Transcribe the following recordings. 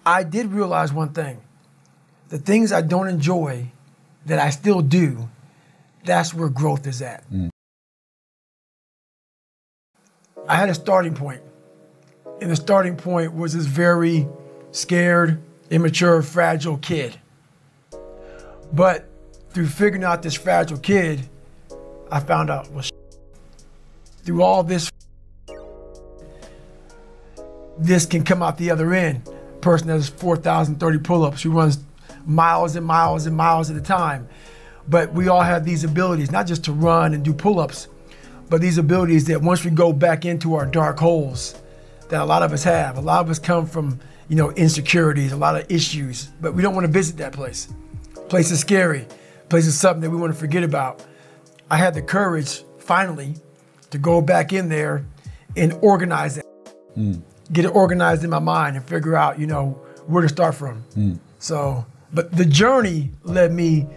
I did realize one thing. The things I don't enjoy that I still do, that's where growth is at. I had a starting point. And the starting point was this very scared, immature, fragile kid. But through figuring out this fragile kid, I found out, well, through all this, this can come out the other end. A person that does 4,030 pull-ups, who runs miles and miles and miles at a time. But we all have these abilities, not just to run and do pull-ups, but these abilities that once we go back into our dark holes, that a lot of us have. A lot of us come from, insecurities, a lot of issues, but we don't want to visit that place. Place is scary. Place is something that we want to forget about. I had the courage, finally, to go back in there and organize it. Get it organized in my mind and figure out, where to start from. So, but the journey led me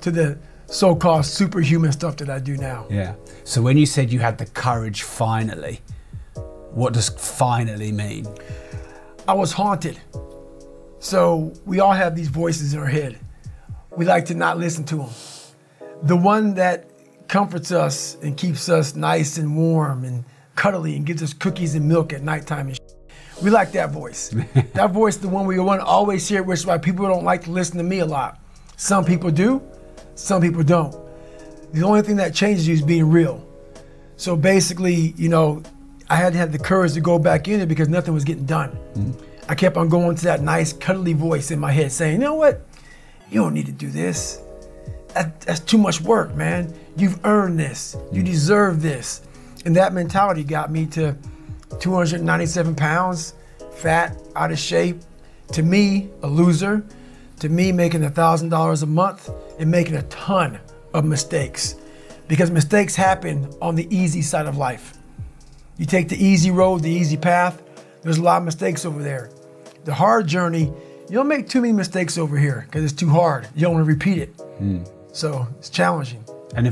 to the so-called superhuman stuff that I do now. Yeah. So when you said you had the courage finally, what does finally mean? I was haunted. So we all have these voices in our head. We like to not listen to them. The one that comforts us and keeps us nice and warm and cuddly and gives us cookies and milk at nighttime and we like that voice. That voice, the one we want to always hear, which is why people don't like to listen to me a lot. Some people do, some people don't. The only thing that changes you is being real. So basically, I had to have the courage to go back in it because nothing was getting done. I kept on going to that nice cuddly voice in my head saying, you know what? You don't need to do this. That's too much work, man. You've earned this. You deserve this. And that mentality got me to 297 pounds, fat, out of shape. To me, a loser. To me, making $1,000 a month and making a ton of mistakes. Because mistakes happen on the easy side of life. You take the easy road, the easy path, there's a lot of mistakes over there. The hard journey, you don't make too many mistakes over here because it's too hard. You don't want to repeat it. So it's challenging. And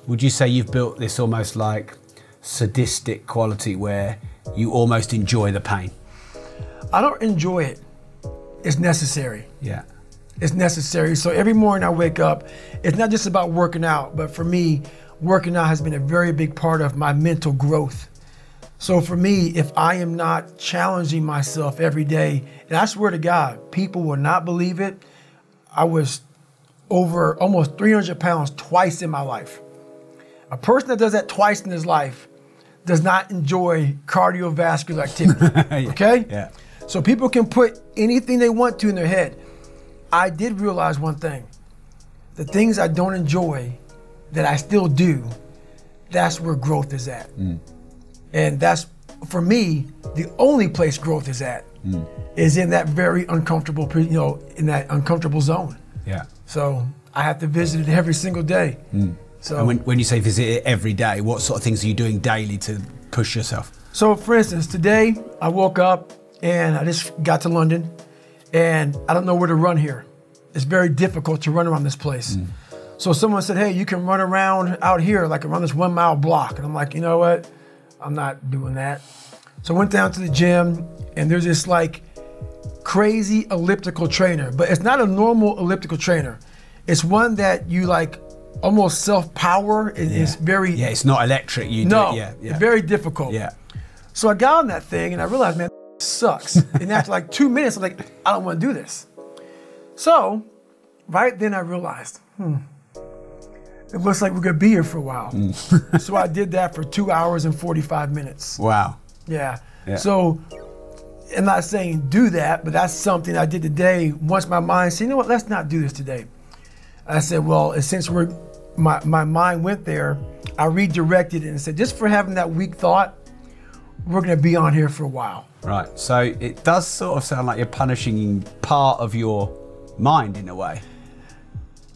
would you say you've built this almost like sadistic quality where you almost enjoy the pain? I don't enjoy it. It's necessary. Yeah. It's necessary. So every morning I wake up, it's not just about working out, but for me, working out has been a very big part of my mental growth. So for me, if I am not challenging myself every day, and I swear to God, people will not believe it, I was over almost 300 pounds twice in my life. A person that does that twice in his life does not enjoy cardiovascular activity, okay? Yeah. So people can put anything they want to in their head. I did realize one thing. The things I don't enjoy that I still do, that's where growth is at. And that's, for me, the only place growth is at, is in that very uncomfortable, in that uncomfortable zone. Yeah. So I have to visit it every single day. So, and when you say visit it every day, what sort of things are you doing daily to push yourself? So for instance, today I woke up and I just got to London and I don't know where to run here. It's very difficult to run around this place. So someone said, hey, you can run around out here, like around this 1 mile block. And I'm like, you know what? I'm not doing that. So I went down to the gym and there's this like crazy elliptical trainer, but it's not a normal elliptical trainer. It's one that you like almost self-power. It's very... Yeah, it's not electric. It's very difficult. Yeah. So I got on that thing and I realized, man, sucks. And after like 2 minutes, I'm like, I don't want to do this. So right then I realized, it looks like we're gonna be here for a while. So I did that for 2 hours and 45 minutes. Wow. Yeah. So I'm not saying do that, but that's something I did today. Once my mind said, you know what, let's not do this today. I said, well, since my mind went there, I redirected it and said, just for having that weak thought, we're gonna be on here for a while. Right, so it does sort of sound like you're punishing part of your mind in a way.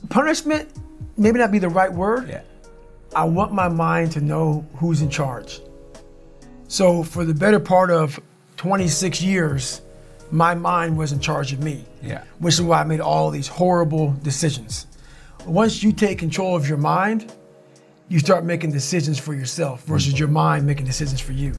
Punishment, maybe not be the right word. Yeah. I want my mind to know who's in charge. So for the better part of 26 years, my mind was in charge of me. Yeah. Which is why I made all these horrible decisions. Once you take control of your mind, you start making decisions for yourself versus your mind making decisions for you.